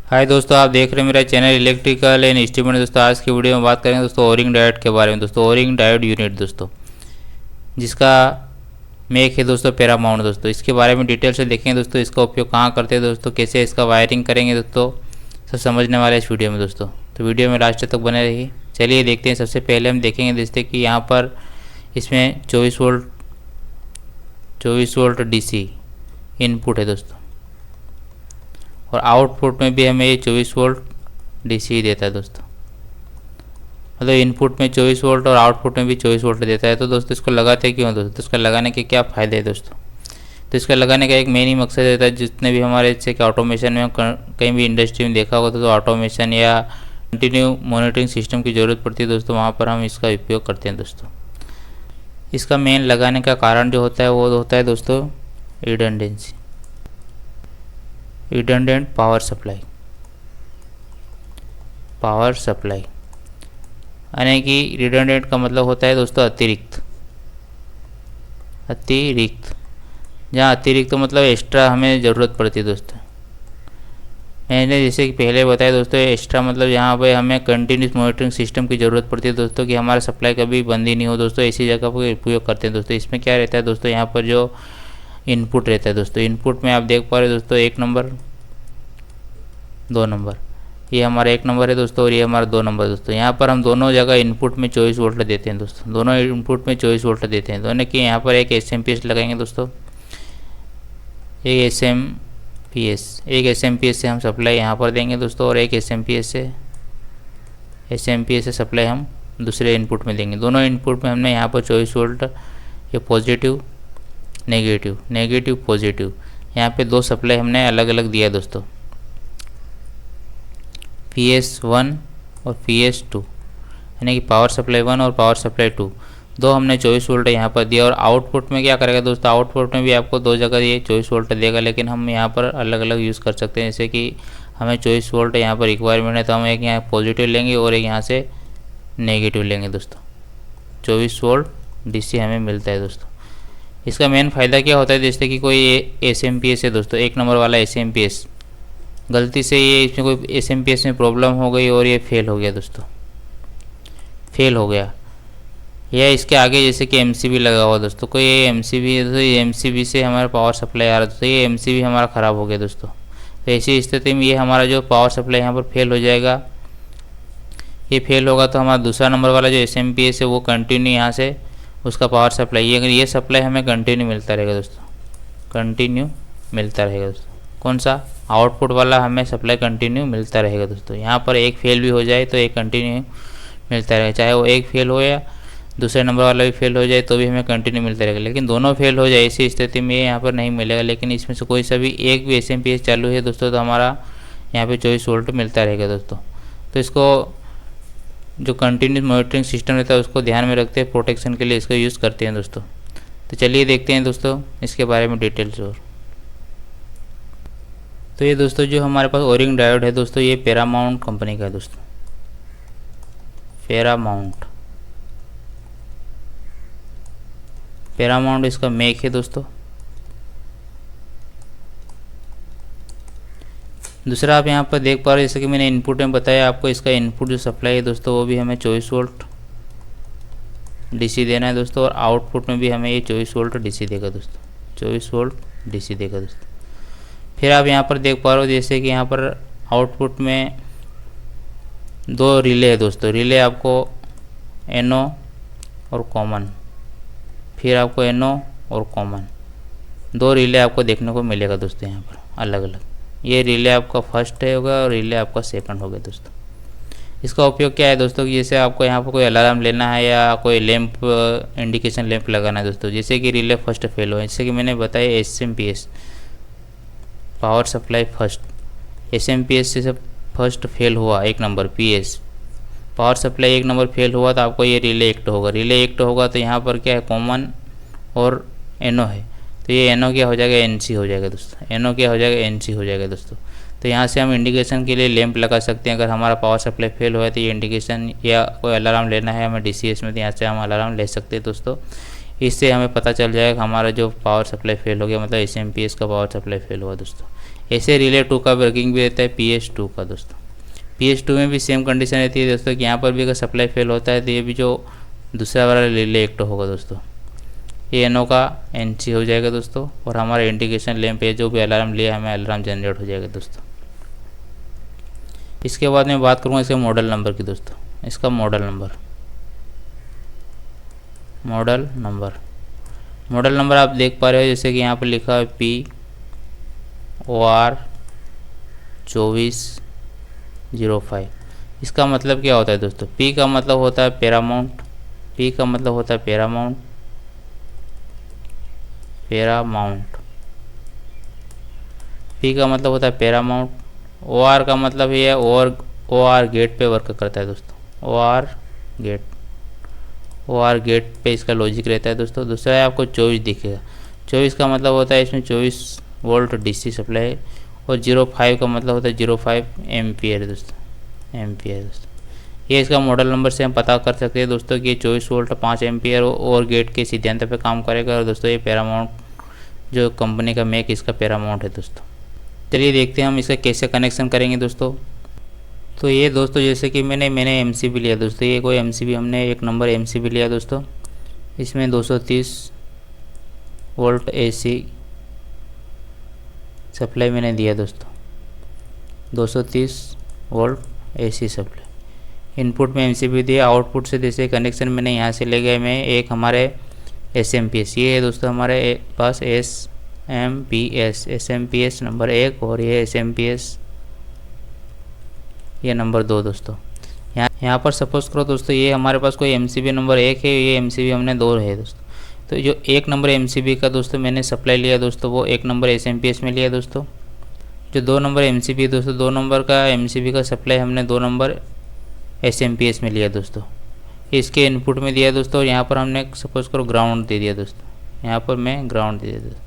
हाय दोस्तों, आप देख रहे हैं मेरा चैनल इलेक्ट्रिकल एंड इंस्ट्रूमेंट। दोस्तों आज की वीडियो में बात करेंगे दोस्तों ओरिंग डायोड के बारे में। दोस्तों ओरिंग डायोड यूनिट दोस्तों जिसका मेक है दोस्तों पैरामाउंट। दोस्तों इसके बारे में डिटेल से देखेंगे दोस्तों, इसका उपयोग कहाँ करते हैं दोस्तों, कैसे इसका वायरिंग करेंगे दोस्तों, सब समझने वाले इस वीडियो में दोस्तों। तो वीडियो में लास्ट तक बने रहिए। चलिए देखते हैं। सबसे पहले हम देखेंगे दोस्तों कि यहाँ पर इसमें 24 वोल्ट DC इनपुट है दोस्तों, और आउटपुट में भी हमें ये 24 वोल्ट DC ही देता है दोस्तों। मतलब इनपुट में 24 वोल्ट और आउटपुट में भी 24 वोल्ट देता है। तो दोस्तों इसको लगाते क्यों दोस्तों, तो इसका लगाने के क्या फ़ायदे हैं दोस्तों। तो इसका लगाने का एक मेन ही मकसद रहता है, जितने भी हमारे जैसे कि ऑटोमेशन में कहीं भी इंडस्ट्री में देखा होगा तो ऑटोमेशन या कंटिन्यू मॉनिटरिंग सिस्टम की ज़रूरत पड़ती है दोस्तों, वहाँ पर हम इसका उपयोग करते हैं दोस्तों। इसका मेन लगाने का कारण जो होता है वो होता है दोस्तों रिडंडेंसी, रिडंडेंट पावर सप्लाई। यानी कि रिडंडेंट का मतलब होता है दोस्तों अतिरिक्त। जहाँ अतिरिक्त तो मतलब एक्स्ट्रा हमें ज़रूरत पड़ती है दोस्तों। मैंने जैसे कि पहले बताया दोस्तों, एक्स्ट्रा मतलब यहाँ पे हमें कंटिन्यूस मॉनिटरिंग सिस्टम की ज़रूरत पड़ती है दोस्तों, कि हमारा सप्लाई कभी बंद ही नहीं हो दोस्तों। ऐसी जगह पर उपयोग करते हैं दोस्तों। इसमें क्या रहता है दोस्तों, यहाँ पर जो इनपुट रहता है दोस्तों, इनपुट में आप देख पा रहे हो दोस्तों 1 नंबर 2 नंबर, ये हमारा 1 नंबर है दोस्तों और ये हमारा 2 नंबर दोस्तों। यहाँ पर हम दोनों जगह इनपुट में 24 वोल्ट देते हैं दोस्तों, दोनों इनपुट में 24 वोल्ट देते हैं दोनों की। यहाँ पर एक SMP लगाएंगे दोस्तों, एक SMP से हम सप्लाई यहाँ पर देंगे दोस्तों, और एक SMP से सप्लाई हम दूसरे इनपुट में देंगे। दोनों इनपुट में हमने यहाँ पर 24 वोल्ट, ये पॉजिटिव नेगेटिव पॉजिटिव, यहाँ पे 2 सप्लाई हमने अलग अलग दिया दोस्तों, PS1 और PS2, यानी कि पावर सप्लाई 1 और पावर सप्लाई 2, 2 हमने 24 वोल्ट यहाँ पर दिया। और आउटपुट में क्या करेगा दोस्तों, आउटपुट में भी आपको 2 जगह ये 24 वोल्ट देगा, लेकिन हम यहाँ पर अलग अलग यूज़ कर सकते हैं। जैसे कि हमें 24 वोल्ट यहाँ पर रिक्वायरमेंट है तो हम एक यहाँ पॉजिटिव लेंगे और एक यहाँ से नेगेटिव लेंगे दोस्तों। 24 वोल्ट DC हमें मिलता है दोस्तों। इसका मेन फ़ायदा क्या होता है, जैसे कि कोई SMP है दोस्तों, 1 नंबर वाला SMP, गलती से ये इसमें कोई SMP में प्रॉब्लम हो गई और ये फेल हो गया दोस्तों, या इसके आगे जैसे कि MCB लगा हुआ दोस्तों, कोई ये MCB है तो ये MCB से हमारा पावर सप्लाई आ रहा है दोस्तों, ये MCB हमारा ख़राब हो गया दोस्तों। तो ऐसी स्थिति में ये हमारा जो पावर सप्लाई यहाँ पर फेल हो जाएगा। ये फेल होगा तो हमारा दूसरा नंबर वाला जो SMP है वो कंटिन्यू यहाँ से उसका पावर सप्लाई, ये सप्लाई हमें कंटिन्यू मिलता रहेगा दोस्तों, कौन सा, आउटपुट वाला हमें सप्लाई कंटिन्यू मिलता रहेगा दोस्तों। यहाँ पर एक फेल भी हो जाए तो एक कंटिन्यू मिलता रहेगा, चाहे वो एक फेल हो या दूसरे नंबर वाला भी फेल हो जाए तो भी हमें कंटिन्यू मिलता रहेगा। लेकिन दोनों फेल हो जाए ऐसी स्थिति में यहाँ पर नहीं मिलेगा, लेकिन इसमें से कोई सा भी एक भी SMP चालू है दोस्तों तो हमारा यहाँ पे 24 वोल्ट मिलता रहेगा दोस्तों। तो इसको जो कंटिन्यूस मॉनिटरिंग सिस्टम रहता है उसको ध्यान में रखते हैं, प्रोटेक्शन के लिए इसको यूज़ करते हैं दोस्तों। तो चलिए देखते हैं दोस्तों इसके बारे में डिटेल्स। और तो ये दोस्तों जो हमारे पास ओरिंग डायोड है दोस्तों, ये पैरामाउंट कंपनी का है दोस्तों, पैरामाउंट इसका मेक है दोस्तों। दूसरा आप यहाँ पर देख पा रहे हैं, जैसे कि मैंने इनपुट में बताया आपको, इसका इनपुट जो सप्लाई है दोस्तों वो भी हमें 24 वोल्ट DC देना है दोस्तों, और आउटपुट में भी हमें ये 24 वोल्ट DC देगा दोस्तों, 24 वोल्ट DC देगा दोस्तों। फिर आप यहाँ पर देख पा रहे हो जैसे कि यहाँ पर आउटपुट में 2 रिले है दोस्तों, रिले आपको NO और कॉमन, फिर आपको NO और कॉमन 2 रिले आपको देखने को मिलेगा दोस्तों यहाँ पर अलग अलग। ये रिले आपका फर्स्ट है होगा और रिले आपका सेकंड होगा दोस्तों। इसका उपयोग क्या है दोस्तों, कि जैसे आपको यहाँ पर कोई अलार्म लेना है या कोई लैंप इंडिकेशन लैंप लगाना है दोस्तों, जैसे कि रिले फर्स्ट फेल हो, जैसे कि मैंने बताया SMP power supply first, SMP से फर्स्ट फेल हुआ 1 number PS power supply 1 number fail हुआ तो आपको ये रिले एक्ट होगा। तो यहाँ पर क्या है, कॉमन और NO है, तो ये NO क्या हो जाएगा, NC हो जाएगा दोस्तों। तो यहाँ से हम इंडिकेशन के लिए लैंप लगा सकते हैं। अगर हमारा पावर सप्लाई फेल हुआ है तो ये इंडिकेशन, या कोई अलार्म लेना है हमें DCS में, तो यहाँ से हम अलार्म ले सकते हैं दोस्तों। इससे हमें पता चल जाएगा हमारा जो पावर सप्लाई फेल हो गया, मतलब SMP का पावर सप्लाई फेल हुआ दोस्तों। ऐसे रिले 2 का वर्किंग भी रहता है PS2 का दोस्तों। PS2 में भी सेम कंडीशन रहती है दोस्तों कि यहाँ पर भी अगर सप्लाई फेल होता है तो ये भी जो दूसरा वाला रिले एक्ट होगा दोस्तों, ये NO का NC हो जाएगा दोस्तों, और हमारा इंडिकेशन लैंप है जो भी अलार्म लिया हमें अलार्म जनरेट हो जाएगा दोस्तों। इसके बाद मैं बात करूँगा इसके मॉडल नंबर की दोस्तों। इसका मॉडल नंबर आप देख पा रहे हो, जैसे कि यहाँ पर लिखा है POR 2405। इसका मतलब क्या होता है दोस्तों? P का मतलब होता है पैरामाउंट, P का मतलब होता है पैरामाउंट, P का मतलब होता है पैरामाउंट। OR का मतलब ये OR गेट पे वर्क करता है दोस्तों, OR गेट पे इसका लॉजिक रहता है दोस्तों। दूसरा है आपको 24 दिखेगा, 24 का मतलब होता है इसमें 24 वोल्ट DC सप्लाई, और 05 का मतलब होता है 05 एम्पियर दोस्तों, ये इसका मॉडल नंबर से हम पता कर सकते हैं दोस्तों कि 24 वोल्ट 5 एम्पियर और गेट के सिद्धांत पे काम करेगा। और दोस्तों ये पैरामाउंट जो कंपनी का मेक इसका पैरामाउंट है दोस्तों। चलिए देखते हैं हम इसका कैसे कनेक्शन करेंगे दोस्तों। तो ये दोस्तों जैसे कि मैंने MCB लिया दोस्तों, ये कोई MCB हमने 1 नंबर MCB लिया दोस्तों। इसमें 230 वोल्ट AC सप्लाई मैंने दिया दोस्तों, 230 वोल्ट AC सप्लाई। इनपुट में MCB दिया, आउटपुट से जैसे कनेक्शन मैंने यहाँ से ले गया मैं एक हमारे SMPS, ये है दोस्तों हमारे पास SMPS नंबर 1, और ये SMPS ये नंबर 2 दोस्तों। यहाँ पर सपोज करो दोस्तों ये हमारे पास कोई MCB नंबर 1 है, ये MCB हमने 2 है दोस्तों। तो जो 1 नंबर MCB का दोस्तों मैंने सप्लाई लिया दोस्तों, वो 1 नंबर SMPS में लिया दोस्तों। जो 2 नंबर MCB दोस्तों, 2 नंबर का MCB का सप्लाई हमने 2 नंबर SMPS में लिया दोस्तों, इसके इनपुट में दिया दोस्तों। और यहाँ पर हमने सपोज करो ग्राउंड दे दिया दोस्तों, यहाँ पर मैं ग्राउंड दे दिया दोस्तों।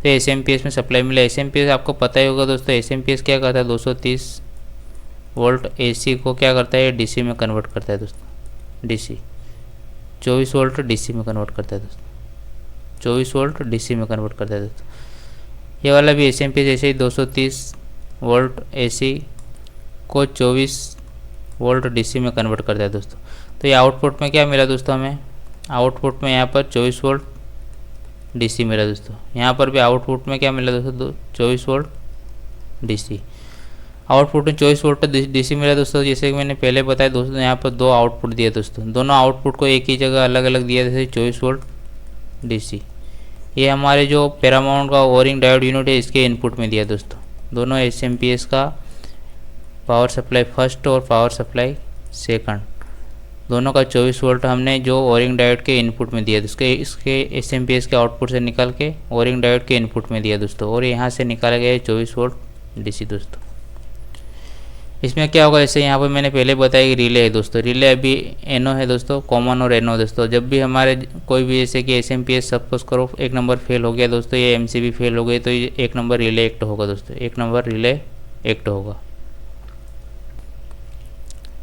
तो SMPS में सप्लाई मिला। SMPS आपको पता ही होगा दोस्तों, SMPS क्या करता है? 230 वोल्ट AC को क्या करता है? DC में कन्वर्ट करता है दोस्तों, DC 24 वोल्ट DC में कन्वर्ट करता है दोस्तों, 24 वोल्ट DC में कन्वर्ट करता है दोस्तों। ये वाला भी SMPS ऐसे ही 230 वोल्ट AC को 24 वोल्ट DC में कन्वर्ट करता है दोस्तों। तो ये आउटपुट में क्या मिला दोस्तों हमें? आउटपुट में यहाँ पर 24 वोल्ट DC मिला दोस्तों। यहाँ पर भी आउटपुट में क्या मिला दोस्तों? 24 वोल्ट DC। आउटपुट में 24 वोल्ट DC मिला दोस्तों। जैसे कि मैंने पहले बताया दोस्तों, यहाँ पर 2 आउटपुट दिए दोस्तों, दोनों आउटपुट को एक ही जगह अलग अलग दिया जैसे 24 वोल्ट DC। ये हमारे जो पैरामाउंट का ओरिंग डायोड यूनिट है इसके इनपुट में दिया दोस्तों। दोनों SMPS का पावर सप्लाई फर्स्ट और पावर सप्लाई सेकंड, दोनों का 24 वोल्ट हमने जो ओरिंग डायोड के इनपुट में दिया इसके SMPS के आउटपुट से निकाल के ओरिंग डायोड के इनपुट में दिया दोस्तों, और यहाँ से निकाला गया 24 वोल्ट DC दोस्तों। इसमें क्या होगा, जैसे यहाँ पर मैंने पहले बताया कि रिले है दोस्तों, रिले अभी NO है दोस्तों, कॉमन और NO दोस्तों। जब भी हमारे कोई भी जैसे कि SMPS सपोज करो 1 नंबर फेल हो गया दोस्तों, ये MCB फेल हो गई, तो ये 1 नंबर रिले एक्ट होगा दोस्तों, 1 नंबर रिले एक्ट होगा।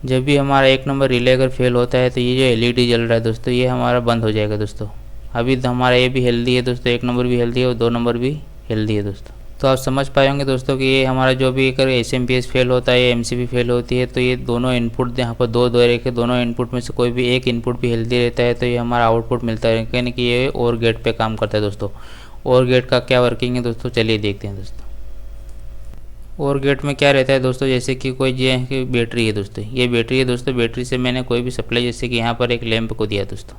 जब भी हमारा 1 नंबर रिले अगर फेल होता है तो ये जो LED जल रहा है दोस्तों, ये हमारा बंद हो जाएगा दोस्तों। अभी तो हमारा ये भी हेल्दी है दोस्तों, 1 नंबर भी हेल्दी है और 2 नंबर भी हेल्दी है दोस्तों। तो आप समझ पाए होंगे दोस्तों कि ये हमारा जो भी अगर SMPS फेल होता है या MCB फेल होती है, तो ये दोनों इनपुट यहाँ पर 2 दो के दोनों इनपुट में से कोई भी एक इनपुट भी हेल्दी रहता है, तो ये हमारा आउटपुट मिलता है, यानी कि ये OR गेट पे काम करता है दोस्तों। OR गेट का क्या वर्किंग है दोस्तों, चलिए देखते हैं दोस्तों। OR गेट में क्या रहता है दोस्तों, जैसे कि कोई ये कि बैटरी है दोस्तों, ये बैटरी है दोस्तों, बैटरी से मैंने कोई भी सप्लाई जैसे कि यहाँ पर एक लैंप को दिया दोस्तों।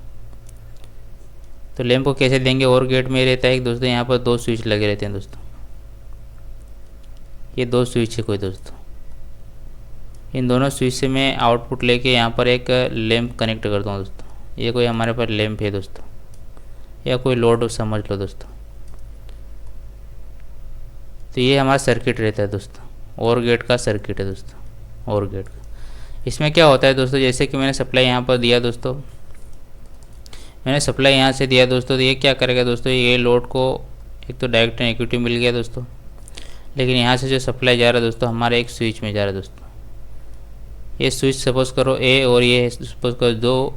तो लैंप को कैसे देंगे? OR गेट में रहता है दोस्तों, यहाँ पर 2 स्विच लगे रहते हैं दोस्तों, ये 2 स्विच है कोई दोस्तों। इन दोनों स्विच से मैं आउटपुट लेके यहाँ पर एक लैंप कनेक्ट करता हूँ दोस्तों। ये कोई हमारे पास लैंप है दोस्तों, या कोई लोड समझ लो दोस्तों। तो ये हमारा सर्किट रहता है दोस्तों, OR गेट का सर्किट है दोस्तों, OR गेट का। इसमें क्या होता है दोस्तों, जैसे कि मैंने सप्लाई यहाँ पर दिया दोस्तों, मैंने सप्लाई यहाँ से दिया दोस्तों, तो ये क्या करेगा दोस्तों, ये लोड को एक तो डायरेक्ट नेगेटिव मिल गया दोस्तों, लेकिन यहाँ से जो सप्लाई जा रहा है दोस्तों हमारे एक स्विच में जा रहा है दोस्तों। ये स्विच सपोज करो A और ये सपोज करो 2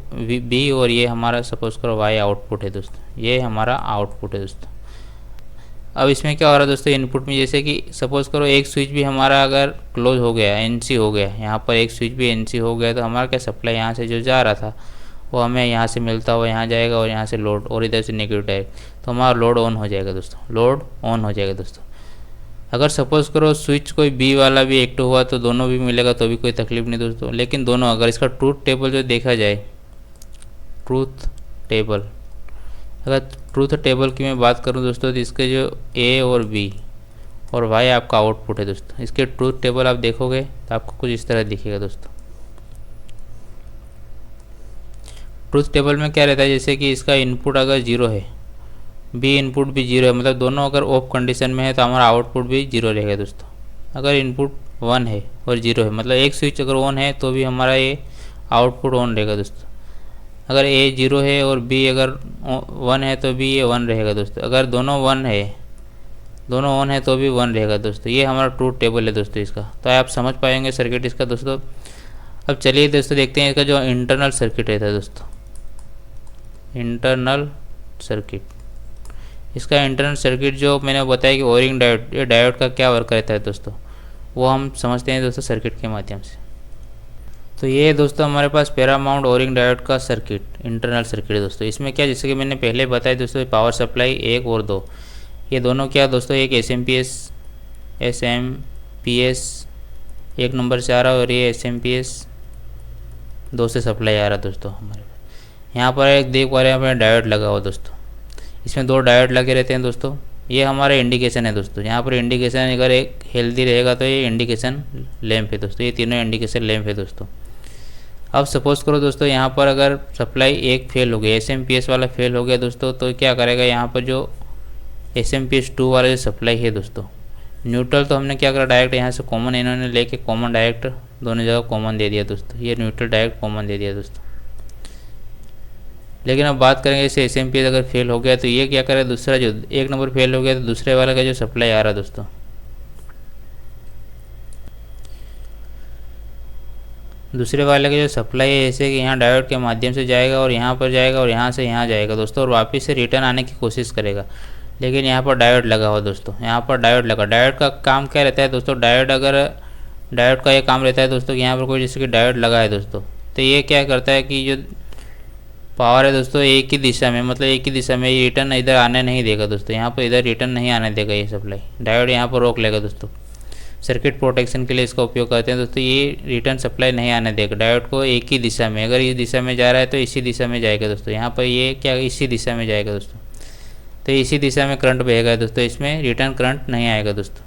B और ये हमारा सपोज करो Y आउटपुट है दोस्तों, ये हमारा आउटपुट है दोस्तों। अब इसमें क्या हो रहा है दोस्तों, इनपुट में जैसे कि सपोज़ करो एक स्विच भी हमारा अगर क्लोज हो गया, एनसी हो गया, यहाँ पर एक स्विच भी एनसी हो गया, तो हमारा क्या सप्लाई यहाँ से जो जा रहा था वो हमें यहाँ से मिलता हुआ यहाँ जाएगा और यहाँ से लोड और इधर से नेगेटिव डायरेक्ट, तो हमारा लोड ऑन हो जाएगा दोस्तों, लोड ऑन हो जाएगा दोस्तों। अगर सपोज़ करो स्विच कोई बी वाला भी एक्टिव हुआ तो दोनों भी मिलेगा तो भी कोई तकलीफ नहीं दोस्तों। लेकिन दोनों अगर इसका ट्रूथ टेबल जो देखा जाए, ट्रूथ टेबल, अगर ट्रूथ टेबल की मैं बात करूं दोस्तों तो इसके जो ए और बी और वाई आपका आउटपुट है दोस्तों, इसके ट्रूथ टेबल आप देखोगे तो आपको कुछ इस तरह दिखेगा दोस्तों। ट्रूथ टेबल में क्या रहता है, जैसे कि इसका इनपुट अगर जीरो है, बी इनपुट भी जीरो है, मतलब दोनों अगर ऑफ कंडीशन में है तो हमारा आउटपुट भी जीरो रहेगा दोस्तों। अगर इनपुट वन है और जीरो है, मतलब एक स्विच अगर ऑन है तो भी हमारा ये आउटपुट ऑन रहेगा दोस्तों। अगर ए जीरो है और बी अगर वन है तो भी ये वन रहेगा दोस्तों। अगर दोनों वन है, दोनों ऑन है तो भी वन रहेगा दोस्तों। ये हमारा ट्रूथ टेबल है दोस्तों इसका, तो आप समझ पाएंगे सर्किट इसका दोस्तों। अब चलिए दोस्तों देखते हैं इसका जो इंटरनल सर्किट रहता है दोस्तों, इंटरनल सर्किट। इसका इंटरनल सर्किट जो मैंने बताया कि ओरिंग डायोड, ये डायोड का क्या वर्क रहता है दोस्तों, वो हम समझते हैं दोस्तों सर्किट के माध्यम से। तो ये दोस्तों हमारे पास पैरामाउंट ओरिंग डायोड का सर्किट, इंटरनल सर्किट है दोस्तों। इसमें क्या, जैसे कि मैंने पहले बताया दोस्तों, पावर सप्लाई 1 और 2, ये दोनों क्या दोस्तों, एक एसएमपीएस 1 नंबर से आ रहा है और ये एसएमपीएस 2 से सप्लाई आ रहा है दोस्तों हमारे पास। यहाँ पर एक देख पा रहे हैं हमें डायोड लगा हुआ दोस्तों, इसमें 2 डायोड लगे रहते हैं दोस्तों। ये हमारा इंडिकेशन है दोस्तों, यहाँ पर इंडिकेशन अगर एक हेल्दी रहेगा तो ये इंडिकेशन लैंप है दोस्तों, ये तीनों इंडिकेशन लैंप है दोस्तों। अब सपोज़ करो दोस्तों यहाँ पर अगर सप्लाई एक फेल हो गई, एसएमपीएस वाला फेल हो गया दोस्तों, तो क्या करेगा, यहाँ पर जो एसएमपीएस 2 वाला जो सप्लाई है दोस्तों, न्यूट्रल तो हमने क्या करा, डायरेक्ट यहाँ से कॉमन इन्होंने लेके कॉमन डायरेक्ट दोनों जगह कॉमन दे दिया दोस्तों, ये न्यूट्रल डायरेक्ट कॉमन दे दिया दोस्तों। लेकिन अब बात करेंगे जैसे एसएमपीएस अगर फेल हो गया तो ये क्या करे, दूसरा जो 1 नंबर फेल हो गया तो दूसरे वाला का जो सप्लाई आ रहा दोस्तों, दूसरे वाले का जो सप्लाई है जैसे कि यहाँ डायोड के माध्यम से जाएगा और यहाँ पर जाएगा और यहाँ से यहाँ जाएगा दोस्तों, और वापस से रिटर्न आने की कोशिश करेगा। लेकिन यहाँ पर डायोड लगा हुआ दोस्तों, यहाँ पर डायोड लगा। डायोड का काम क्या रहता है दोस्तों, डायोड का ये काम रहता है दोस्तों कि यहाँ पर कोई जैसे कि डायोड लगा है दोस्तों, तो ये क्या करता है कि जो पावर है दोस्तों एक ही दिशा में, मतलब एक ही दिशा में, ये रिटर्न इधर आने नहीं देगा दोस्तों, यहाँ पर इधर रिटर्न नहीं आने देगा ये सप्लाई, डायोड यहाँ पर रोक लेगा दोस्तों। सर्किट प्रोटेक्शन के लिए इसका उपयोग करते हैं दोस्तों, ये रिटर्न सप्लाई नहीं आने देगा डायोड को एक ही दिशा में। अगर इस दिशा में जा रहा है तो इसी दिशा में जाएगा दोस्तों, यहाँ पर ये क्या इसी दिशा में जाएगा दोस्तों, तो इसी दिशा में करंट बहेगा दोस्तों, इसमें रिटर्न करंट नहीं आएगा दोस्तों।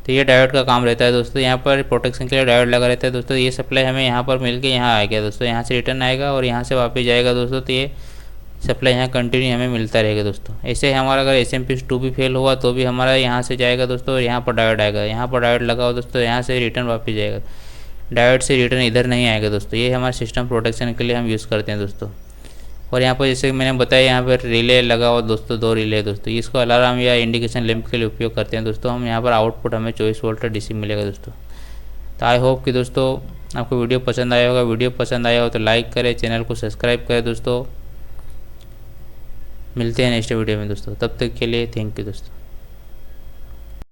तो ये डायोड का काम रहता है दोस्तों, यहाँ पर प्रोटेक्शन के लिए डायोड लगा रहता है दोस्तों। ये सप्लाई हमें यहाँ पर मिल के यहाँ आएगा दोस्तों, यहाँ से रिटर्न आएगा और यहाँ से वापस जाएगा दोस्तों, तो ये सप्लाई यहाँ कंटिन्यू हमें मिलता रहेगा दोस्तों। ऐसे हमारा अगर एसएमपीएस 2 भी फेल हुआ तो भी हमारा यहाँ से जाएगा दोस्तों और यहाँ पर डायोड आएगा, यहाँ पर डायोड लगा हुआ दोस्तों, यहाँ से रिटर्न वापस जाएगा, डायोड से रिटर्न इधर नहीं आएगा दोस्तों। ये हमारे सिस्टम प्रोटेक्शन के लिए हम यूज़ करते हैं दोस्तों। और यहाँ पर जैसे मैंने बताया यहाँ पर रिले लगा हुआ दोस्तों, 2 रिले दोस्तों, इसको अलार्म या इंडिकेशन लैंप के लिए उपयोग करते हैं दोस्तों हम। यहाँ पर आउटपुट हमें 24 वोल्ट डीसी मिलेगा दोस्तों। तो आई होप कि दोस्तों आपको वीडियो पसंद आया होगा। वीडियो पसंद आया हो तो लाइक करें, चैनल को सब्सक्राइब करें दोस्तों। मिलते हैं नेक्स्ट वीडियो में दोस्तों, तब तक के लिए थैंक यू दोस्तों।